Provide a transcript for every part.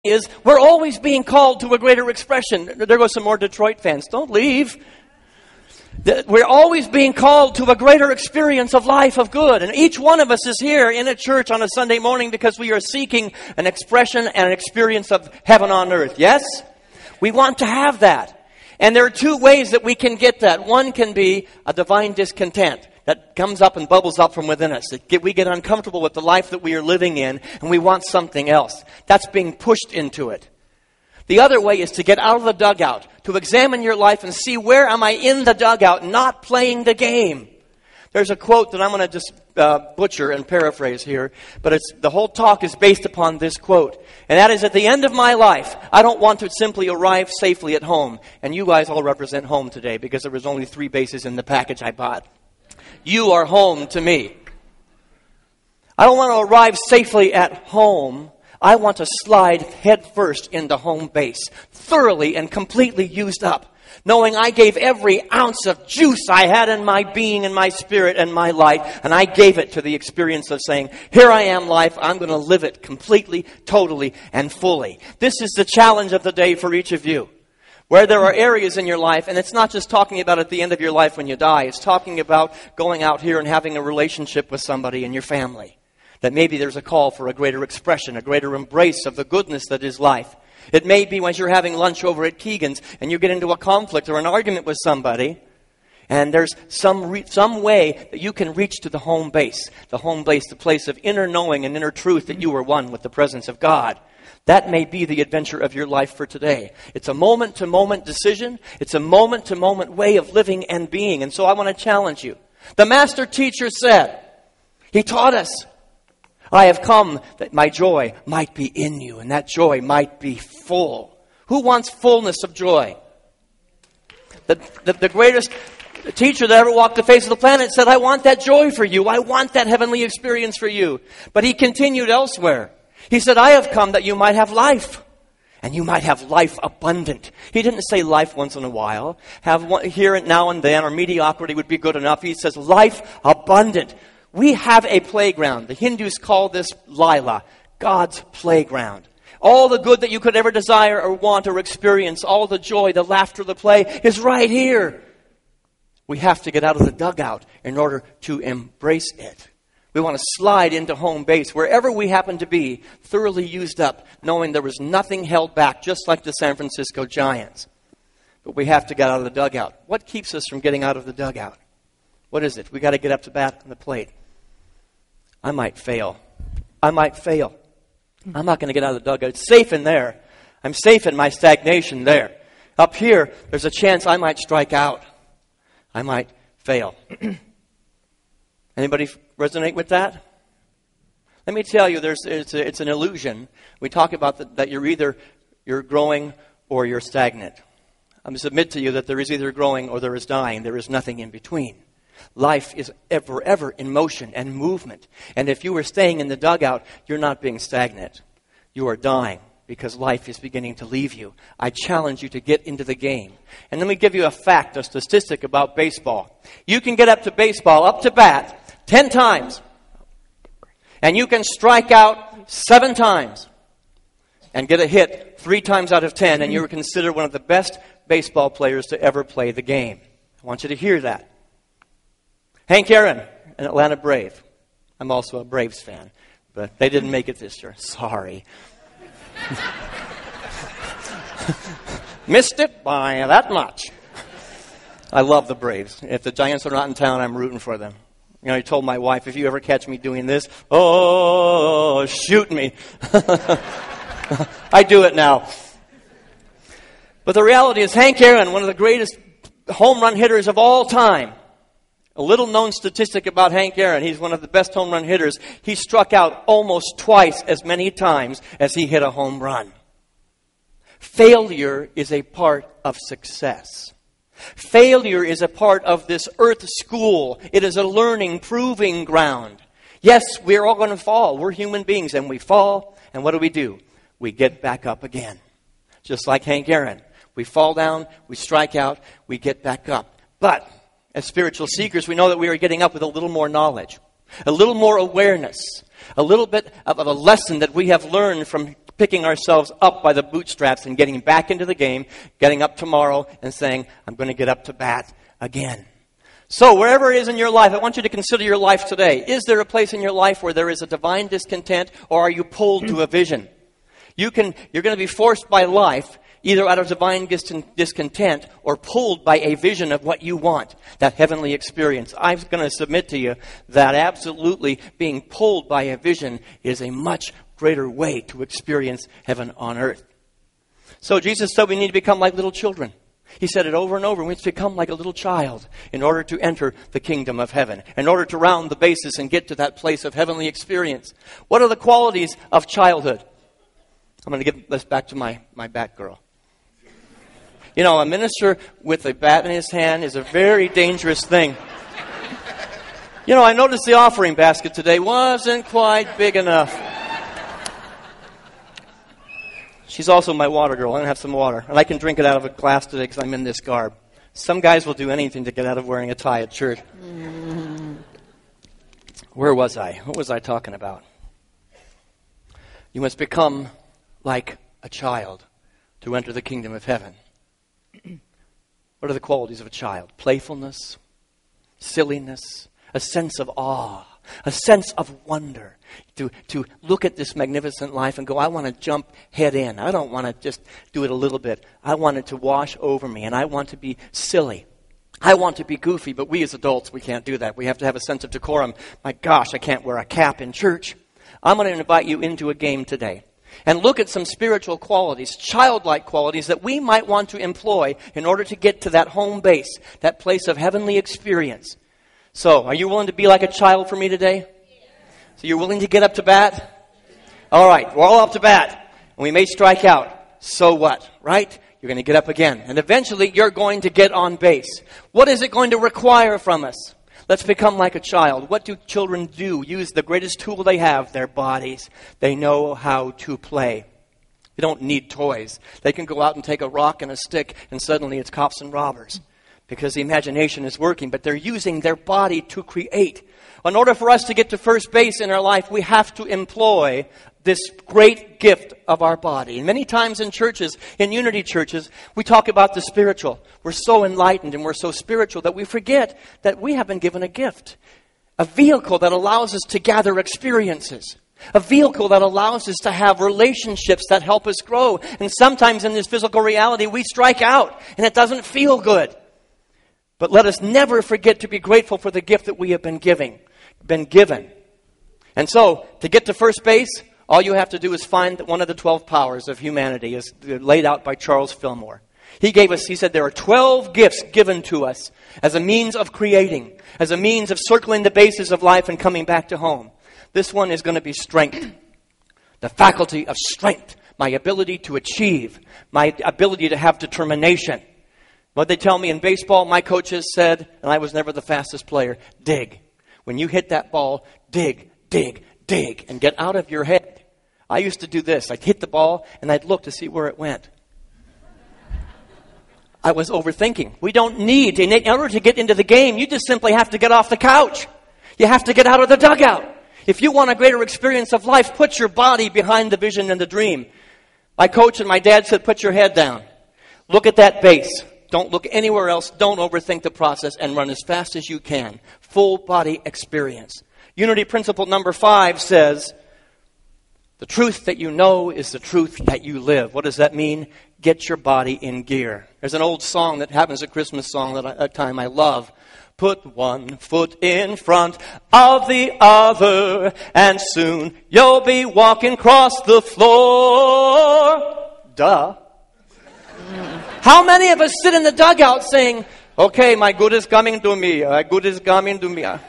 is we're always being called to a greater expression. There goes some more Detroit fans. Don't leave. We're always being called to a greater experience of life, of good. And each one of us is here in a church on a Sunday morning because we are seeking an expression and an experience of heaven on earth. Yes? We want to have that. And there are two ways that we can get that. One can be a divine discontent that comes up and bubbles up from within us. We get uncomfortable with the life that we are living in, and we want something else. That's being pushed into it. The other way is to get out of the dugout, to examine your life and see, where am I in the dugout, not playing the game? There's a quote that I'm going to just butcher and paraphrase here, but the whole talk is based upon this quote. And that is, at the end of my life, I don't want to simply arrive safely at home. And you guys all represent home today because there was only 3 bases in the package I bought. You are home to me. I don't want to arrive safely at home. I want to slide head first into home base, thoroughly and completely used up, knowing I gave every ounce of juice I had in my being and my spirit and my life, and I gave it to the experience of saying, here I am, life, I'm going to live it completely, totally, and fully. This is the challenge of the day for each of you. Where there are areas in your life, and it's not just talking about at the end of your life when you die, it's talking about going out here and having a relationship with somebody in your family. That maybe there's a call for a greater expression, a greater embrace of the goodness that is life. It may be when you're having lunch over at Keegan's and you get into a conflict or an argument with somebody, and there's some way that you can reach to the home base, the place of inner knowing and inner truth that you are one with the presence of God. That may be the adventure of your life for today. It's a moment-to-moment decision. It's a moment-to-moment way of living and being. And so I want to challenge you. The master teacher said, he taught us, I have come that my joy might be in you, and that joy might be full. Who wants fullness of joy? The greatest teacher that ever walked the face of the planet said, I want that joy for you. I want that heavenly experience for you. But he continued elsewhere. He said, I have come that you might have life, and you might have life abundant. He didn't say life once in a while. Have one here and now and then, or mediocrity would be good enough. He says life abundant. We have a playground. The Hindus call this Lila, God's playground. All the good that you could ever desire or want or experience, all the joy, the laughter, the play is right here. We have to get out of the dugout in order to embrace it. We want to slide into home base, wherever we happen to be, thoroughly used up, knowing there was nothing held back, just like the San Francisco Giants. But we have to get out of the dugout. What keeps us from getting out of the dugout? What is it? We got to get up to bat on the plate. I might fail. I'm not going to get out of the dugout. It's safe in there. I'm safe in my stagnation there. Up here, there's a chance I might strike out. I might fail. Anybody resonate with that? Let me tell you, it's an illusion. We talk about that you're growing or you're stagnant. I'm going to submit to you that there is either growing or there is dying. There is nothing in between. Life is ever in motion and movement. And if you are staying in the dugout, you're not being stagnant. You are dying because life is beginning to leave you. I challenge you to get into the game. And let me give you a fact, a statistic about baseball. You can get up to baseball, up to bat, 10 times. And you can strike out 7 times. And get a hit 3 times out of 10. And you're considered one of the best baseball players to ever play the game. I want you to hear that. Hank Aaron, an Atlanta Brave. I'm also a Braves fan, but they didn't make it this year. Sorry. Missed it by that much. I love the Braves. If the Giants are not in town, I'm rooting for them. You know, I told my wife, if you ever catch me doing this, oh, shoot me. I do it now. But the reality is Hank Aaron, one of the greatest home run hitters of all time. A little known statistic about Hank Aaron, he's one of the best home run hitters. He struck out almost twice as many times as he hit a home run. Failure is a part of success. Failure is a part of this earth school. It is a learning, proving ground. Yes, we're all going to fall. We're human beings, and we fall. And what do? We get back up again. Just like Hank Aaron. We fall down, we strike out, we get back up. But as spiritual seekers, we know that we are getting up with a little more knowledge, a little more awareness, a little bit of a lesson that we have learned from picking ourselves up by the bootstraps and getting back into the game, getting up tomorrow and saying, I'm going to get up to bat again. So wherever it is in your life, I want you to consider your life today. Is there a place in your life where there is a divine discontent, or are you pulled to a vision? You're going to be forced by life either out of divine discontent or pulled by a vision of what you want, that heavenly experience. I'm going to submit to you that absolutely being pulled by a vision is a much greater way to experience heaven on earth. So Jesus said we need to become like little children. He said it over and over. We need to become like a little child in order to enter the kingdom of heaven, in order to round the bases and get to that place of heavenly experience. What are the qualities of childhood? I'm going to give this back to my bat girl. You know, a minister with a bat in his hand is a very dangerous thing. You know, I noticed the offering basket today wasn't quite big enough. She's also my water girl. I have some water. And I can drink it out of a glass today because I'm in this garb. Some guys will do anything to get out of wearing a tie at church. Where was I? What was I talking about? You must become like a child to enter the kingdom of heaven. What are the qualities of a child? Playfulness, silliness, a sense of awe, a sense of wonder. To look at this magnificent life and go, I want to jump head in. I don't want to just do it a little bit. I want it to wash over me, and I want to be silly. I want to be goofy, but we as adults, we can't do that. We have to have a sense of decorum. My gosh, I can't wear a cap in church. I'm going to invite you into a game today and look at some spiritual qualities, childlike qualities that we might want to employ in order to get to that home base, that place of heavenly experience. So, are you willing to be like a child for me today? So you're willing to get up to bat? All right, we're all up to bat. And we may strike out. So what, right? You're going to get up again. And eventually you're going to get on base. What is it going to require from us? Let's become like a child. What do children do? Use the greatest tool they have, their bodies. They know how to play. They don't need toys. They can go out and take a rock and a stick and suddenly it's cops and robbers. Because the imagination is working, but they're using their body to create. In order for us to get to first base in our life, we have to employ this great gift of our body. And many times in churches, in unity churches, we talk about the spiritual. We're so enlightened and we're so spiritual that we forget that we have been given a gift. A vehicle that allows us to gather experiences. A vehicle that allows us to have relationships that help us grow. And sometimes in this physical reality, we strike out and it doesn't feel good. But let us never forget to be grateful for the gift that we have been given. And so, to get to first base, all you have to do is find one of the 12 powers of humanity, as laid out by Charles Fillmore. He said there are 12 gifts given to us as a means of creating, as a means of circling the bases of life and coming back to home. This one is going to be strength. The faculty of strength, my ability to achieve, my ability to have determination. What they tell me in baseball, my coaches said, and I was never the fastest player, dig. When you hit that ball, dig, dig, dig, and get out of your head. I used to do this. I'd hit the ball, and I'd look to see where it went. I was overthinking. We don't need, in order to get into the game, you just simply have to get off the couch. You have to get out of the dugout. If you want a greater experience of life, put your body behind the vision and the dream. My coach and my dad said, put your head down. Look at that base. Don't look anywhere else. Don't overthink the process and run as fast as you can. Full body experience. Unity principle number 5 says, the truth that you know is the truth that you live. What does that mean? Get your body in gear. There's an old song that happens, a Christmas song that at time I love. Put one foot in front of the other, and soon you'll be walking across the floor. Duh. How many of us sit in the dugout saying, okay, my good is coming to me. My good is coming to me. Are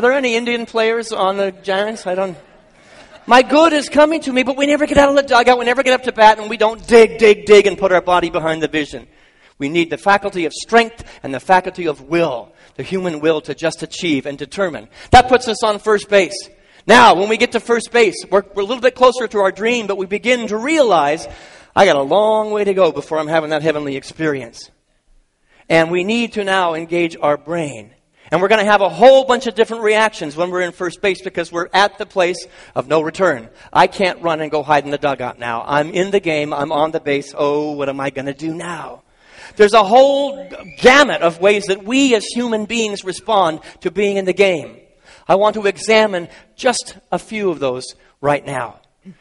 there any Indian players on the Giants? My good is coming to me, but we never get out of the dugout. We never get up to bat, and we don't dig, dig, dig, and put our body behind the vision. We need the faculty of strength and the faculty of will, the human will to just achieve and determine. That puts us on first base. Now, when we get to first base, we're a little bit closer to our dream, but we begin to realize, I got a long way to go before I'm having that heavenly experience. And we need to now engage our brain And we're going to have a whole bunch of different reactions when we're in first base because we're at the place of no return. I can't run and go hide in the dugout now. I'm in the game. I'm on the base. Oh, what am I going to do now? There's a whole gamut of ways that we as human beings respond to being in the game. I want to examine just a few of those right now.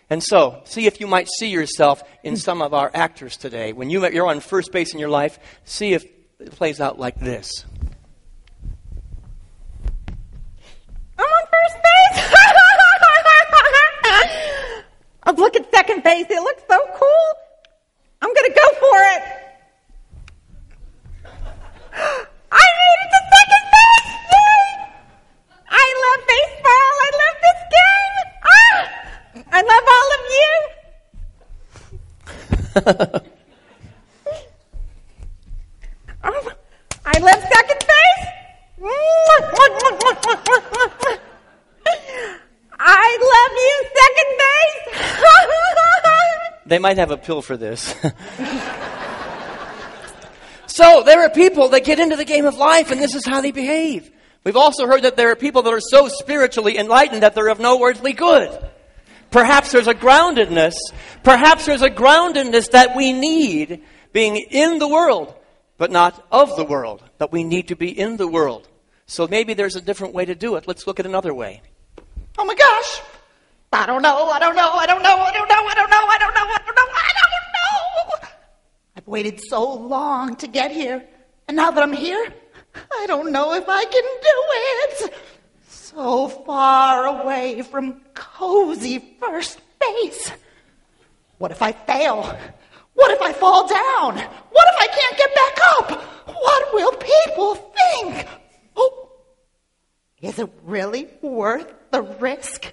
And so, see if you might see yourself in some of our actors today. When you're on first base in your life, see if it plays out like this. I'm on first base. I'm looking at second base. It looks so cool. I'm going to go for it. I made it to second base. Yay! I love baseball. I love this game. I love all of you. I love second base. I love you, second base. They might have a pill for this. So there are people that get into the game of life, and this is how they behave. We've also heard that there are people that are so spiritually enlightened that they're of no earthly good. Perhaps there's a groundedness. Perhaps there's a groundedness that we need being in the world, but not of the world. That we need to be in the world. So maybe there's a different way to do it. Let's look at another way. Oh my gosh. I don't know. I've waited so long to get here. And now that I'm here, I don't know if I can do it. So far away from cozy first base. What if I fail? What if I fall down? What if I can't get back up? What will people think? Oh, is it really worth the risk?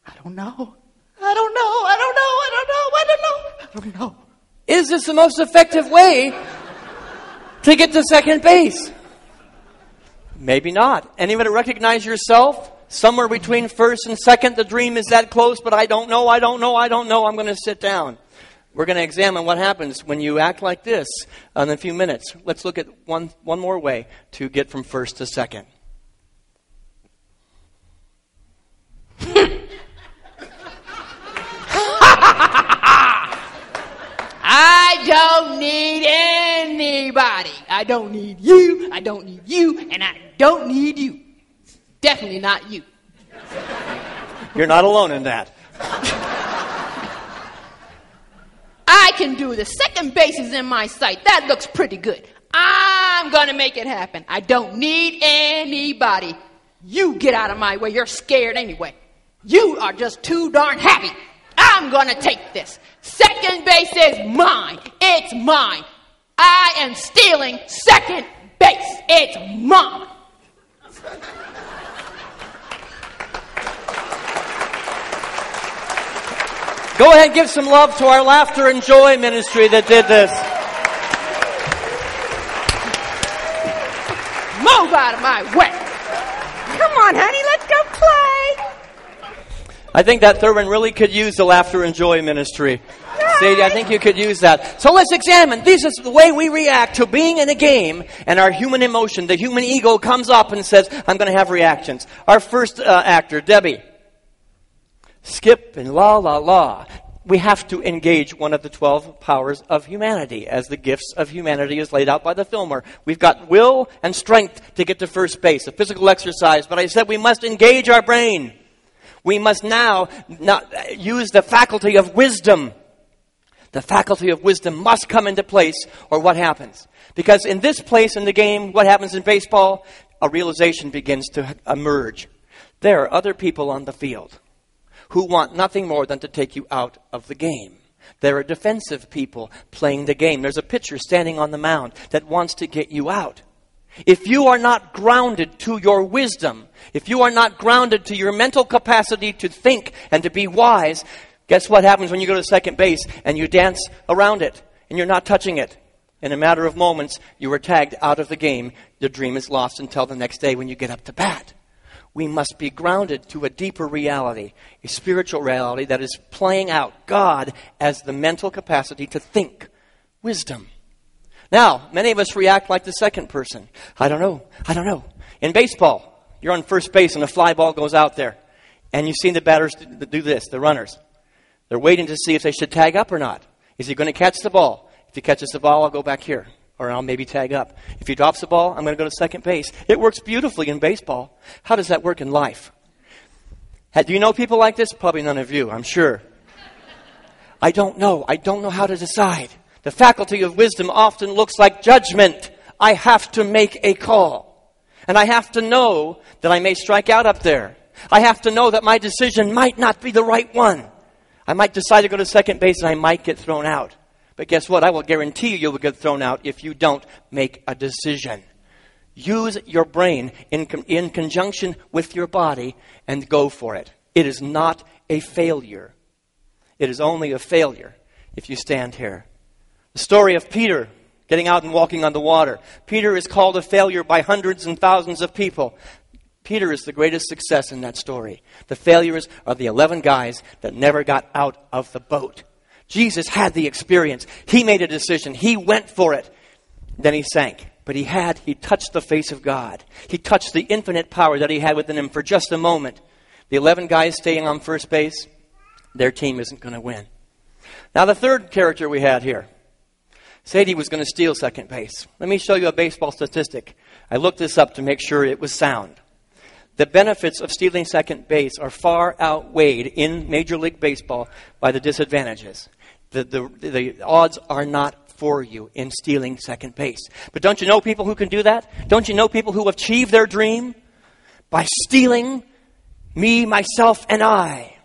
I don't know. Is this the most effective way to get to second base? Maybe not. Anybody recognize yourself? Somewhere between first and second, the dream is that close, but I don't know. I'm going to sit down. We're going to examine what happens when you act like this in a few minutes. Let's look at one more way to get from first to second. I don't need anybody. I don't need you. I don't need you. And I don't need you. Definitely not you. You're not alone in that. I can do the second bases in my sight. That looks pretty good. I'm going to make it happen. I don't need anybody. You get out of my way. You're scared anyway. You are just too darn happy. I'm going to take this. Second base is mine. It's mine. I am stealing second base. It's mine. Go ahead and give some love to our Laughter and Joy ministry that did this. Move out of my way. Come on, honey, let's go play. I think that Thurman really could use the Laughter and Joy ministry. Sadie, I think you could use that. So let's examine. This is the way we react to being in a game, and our human emotion, the human ego comes up and says, I'm going to have reactions. Our first actor, Debbie. Skip and la, la, la. We have to engage one of the 12 powers of humanity as the gifts of humanity is laid out by the filmer. We've got will and strength to get to first base, a physical exercise, but I said we must engage our brain. We must now not use the faculty of wisdom. The faculty of wisdom must come into place, or what happens? Because in this place in the game, what happens in baseball? A realization begins to emerge. There are other people on the field who want nothing more than to take you out of the game. There are defensive people playing the game. There's a pitcher standing on the mound that wants to get you out. If you are not grounded to your wisdom, if you are not grounded to your mental capacity to think and to be wise, guess what happens when you go to second base and you dance around it and you're not touching it? In a matter of moments, you are tagged out of the game. The dream is lost until the next day when you get up to bat. We must be grounded to a deeper reality, a spiritual reality that is playing out God as the mental capacity to think, wisdom. Now, many of us react like the second person. I don't know. In baseball, you're on first base and a fly ball goes out there. And you've seen the batters do this, the runners. They're waiting to see if they should tag up or not. Is he going to catch the ball? If he catches the ball, I'll go back here. Or I'll maybe tag up. If he drops the ball, I'm going to go to second base. It works beautifully in baseball. How does that work in life? Do you know people like this? Probably none of you, I'm sure. I don't know. I don't know how to decide. The faculty of wisdom often looks like judgment. I have to make a call. And I have to know that I may strike out up there. I have to know that my decision might not be the right one. I might decide to go to second base and I might get thrown out. But guess what? I will guarantee you will get thrown out if you don't make a decision. Use your brain in conjunction with your body and go for it. It is not a failure. It is only a failure if you stand here. The story of Peter getting out and walking on the water. Peter is called a failure by hundreds and thousands of people. Peter is the greatest success in that story. The failures are the 11 guys that never got out of the boat. Jesus had the experience. He made a decision. He went for it. Then he sank. But he touched the face of God. He touched the infinite power that he had within him for just a moment. The 11 guys staying on first base, their team isn't going to win. Now the third character we had here. Sadie was going to steal second base. Let me show you a baseball statistic. I looked this up to make sure it was sound. The benefits of stealing second base are far outweighed in Major League Baseball by the disadvantages. The odds are not for you in stealing second base. But don't you know people who can do that? Don't you know people who achieve their dream by stealing me, myself, and I?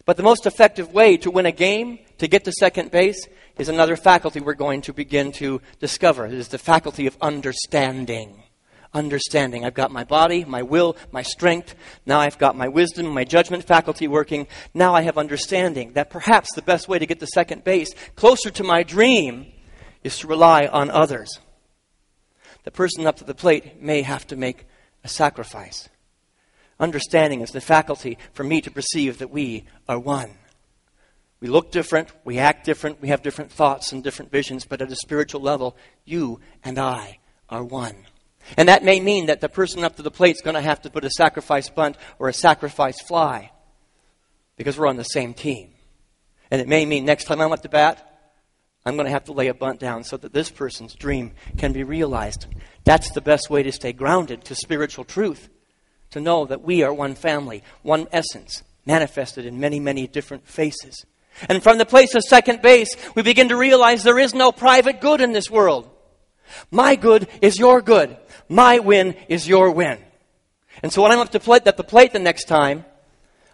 But the most effective way to win a game, to get to second base, is another faculty we're going to begin to discover. It is the faculty of understanding. Understanding. I've got my body, my will, my strength. Now I've got my wisdom, my judgment faculty working. Now I have understanding that perhaps the best way to get to second base, closer to my dream, is to rely on others. The person up to the plate may have to make a sacrifice. Understanding is the faculty for me to perceive that we are one. We look different, we act different, we have different thoughts and different visions, but at a spiritual level, you and I are one. And that may mean that the person up to the plate is going to have to put a sacrifice bunt or a sacrifice fly because we're on the same team. And it may mean next time I'm at the bat, I'm going to have to lay a bunt down so that this person's dream can be realized. That's the best way to stay grounded to spiritual truth, to know that we are one family, one essence, manifested in many, many different faces. And from the place of second base, we begin to realize there is no private good in this world. My good is your good. My win is your win. And so when I'm up at the plate the next time,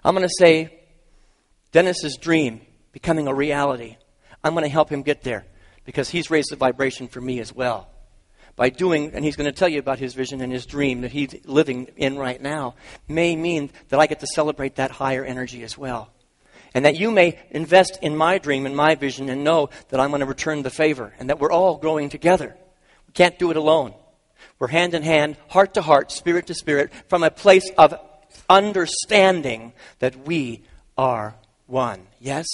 I'm going to say, Dennis's dream becoming a reality. I'm going to help him get there because he's raised the vibration for me as well. By doing, and he's going to tell you about his vision and his dream that he's living in right now, may mean that I get to celebrate that higher energy as well. And that you may invest in my dream and my vision and know that I'm going to return the favor and that we're all growing together. We can't do it alone. We're hand in hand, heart to heart, spirit to spirit, from a place of understanding that we are one. Yes?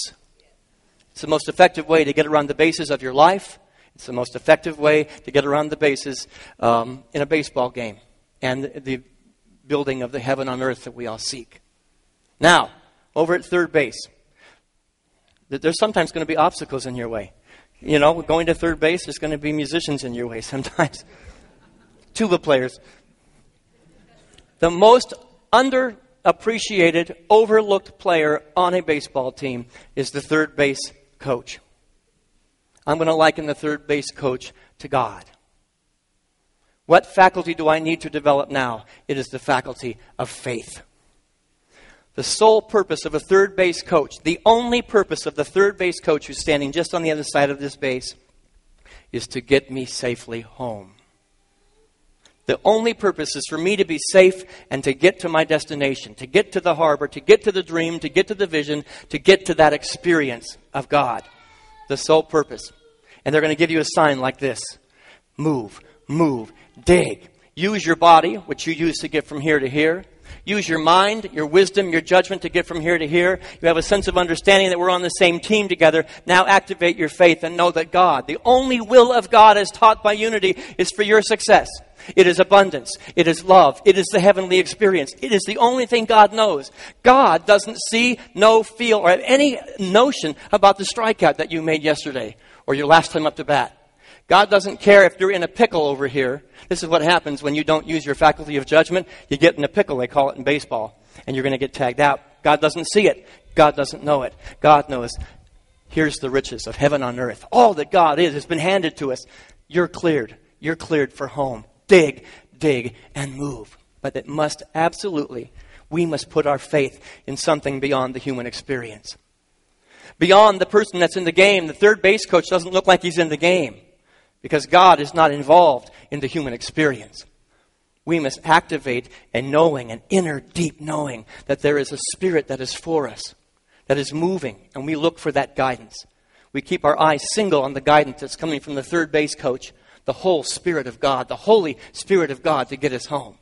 It's the most effective way to get around the bases of your life. It's the most effective way to get around the bases in a baseball game and the building of the heaven on earth that we all seek. Now, over at third base, there's sometimes going to be obstacles in your way. You know, going to third base, there's going to be musicians in your way sometimes. Tuba players. The most underappreciated, overlooked player on a baseball team is the third base coach. I'm going to liken the third base coach to God. What faculty do I need to develop now? It is the faculty of faith. The sole purpose of a third base coach, the only purpose of the third base coach who's standing just on the other side of this base, is to get me safely home. The only purpose is for me to be safe and to get to my destination, to get to the harbor, to get to the dream, to get to the vision, to get to that experience of God. The sole purpose. And they're going to give you a sign like this. Move, move, dig. Use your body, which you use to get from here to here. Use your mind, your wisdom, your judgment to get from here to here. You have a sense of understanding that we're on the same team together. Now activate your faith and know that God, the only will of God as taught by unity, is for your success. It is abundance. It is love. It is the heavenly experience. It is the only thing God knows. God doesn't see, know, feel, or have any notion about the strikeout that you made yesterday or your last time up to bat. God doesn't care if you're in a pickle over here. This is what happens when you don't use your faculty of judgment. You get in a pickle, they call it in baseball, and you're going to get tagged out. God doesn't see it. God doesn't know it. God knows. Here's the riches of heaven on earth. All that God is has been handed to us. You're cleared. You're cleared for home. Dig, and move. But it must absolutely, we must put our faith in something beyond the human experience. Beyond the person that's in the game, the third base coach doesn't look like he's in the game, because God is not involved in the human experience. We must activate a knowing, an inner deep knowing that there is a spirit that is for us, that is moving, and we look for that guidance. We keep our eyes single on the guidance that's coming from the third base coach, the whole Spirit of God, the Holy Spirit of God to get us home.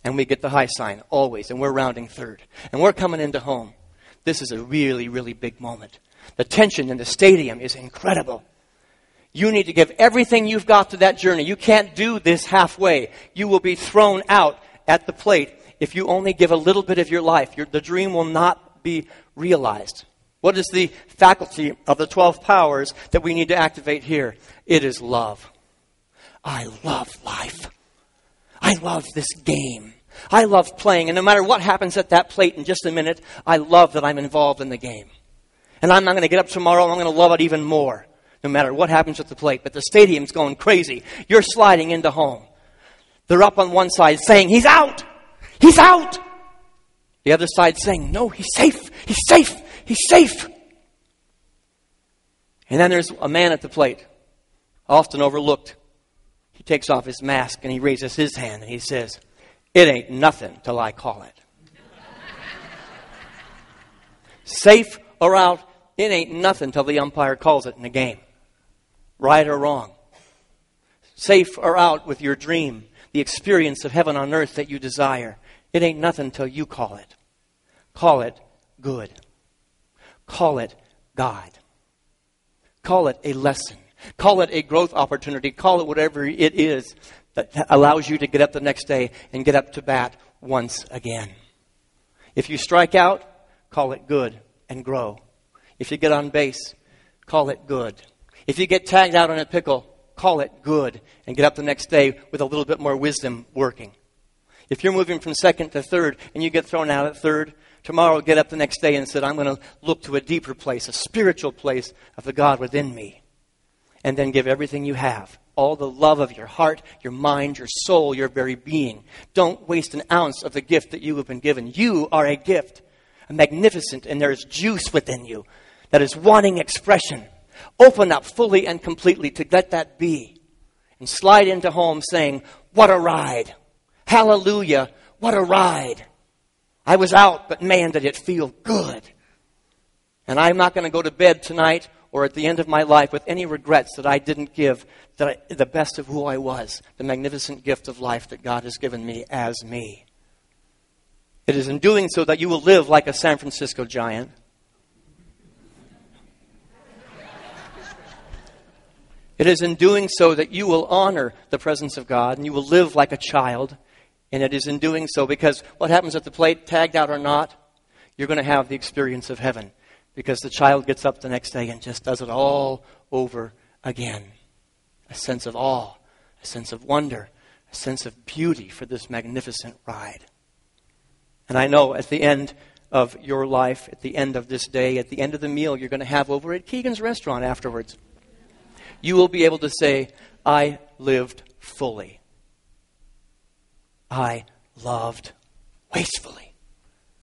And we get the high sign always, and we're rounding third. And we're coming into home. This is a really, really big moment. The tension in the stadium is incredible. You need to give everything you've got to that journey. You can't do this halfway. You will be thrown out at the plate if you only give a little bit of your life. The dream will not be realized. What is the faculty of the 12 powers that we need to activate here? It is love. I love life. I love this game. I love playing. And no matter what happens at that plate in just a minute, I love that I'm involved in the game. And I'm not going to get up tomorrow and I'm going to love it even more, no matter what happens at the plate. But the stadium's going crazy. You're sliding into home. They're up on one side saying, he's out! He's out! The other side saying, no, he's safe! He's safe! He's safe! And then there's a man at the plate, often overlooked. He takes off his mask and he raises his hand and he says, it ain't nothing till I call it. Safe or out, it ain't nothing till the umpire calls it in the game. Right or wrong. Safe or out with your dream, the experience of heaven on earth that you desire. It ain't nothing till you call it. Call it good. Call it God. Call it a lesson. Call it a growth opportunity. Call it whatever it is that allows you to get up the next day and get up to bat once again. If you strike out, call it good and grow. If you get on base, call it good. If you get tagged out on a pickle, call it good and get up the next day with a little bit more wisdom working. If you're moving from second to third and you get thrown out at third, tomorrow get up the next day and say, I'm going to look to a deeper place, a spiritual place of the God within me. And then give everything you have, all the love of your heart, your mind, your soul, your very being. Don't waste an ounce of the gift that you have been given. You are a gift, a magnificent, and there is juice within you that is wanting expression. Open up fully and completely to let that be. And slide into home saying, what a ride. Hallelujah, what a ride. I was out, but man, did it feel good. And I'm not going to go to bed tonight or at the end of my life with any regrets that I didn't give the best of who I was, the magnificent gift of life that God has given me as me. It is in doing so that you will live like a San Francisco Giant. It is in doing so that you will honor the presence of God and you will live like a child. And it is in doing so because what happens at the plate, tagged out or not, you're going to have the experience of heaven. Because the child gets up the next day and just does it all over again. A sense of awe, a sense of wonder, a sense of beauty for this magnificent ride. And I know at the end of your life, at the end of this day, at the end of the meal you're going to have over at Keegan's restaurant afterwards, you will be able to say, I lived fully. I loved wastefully.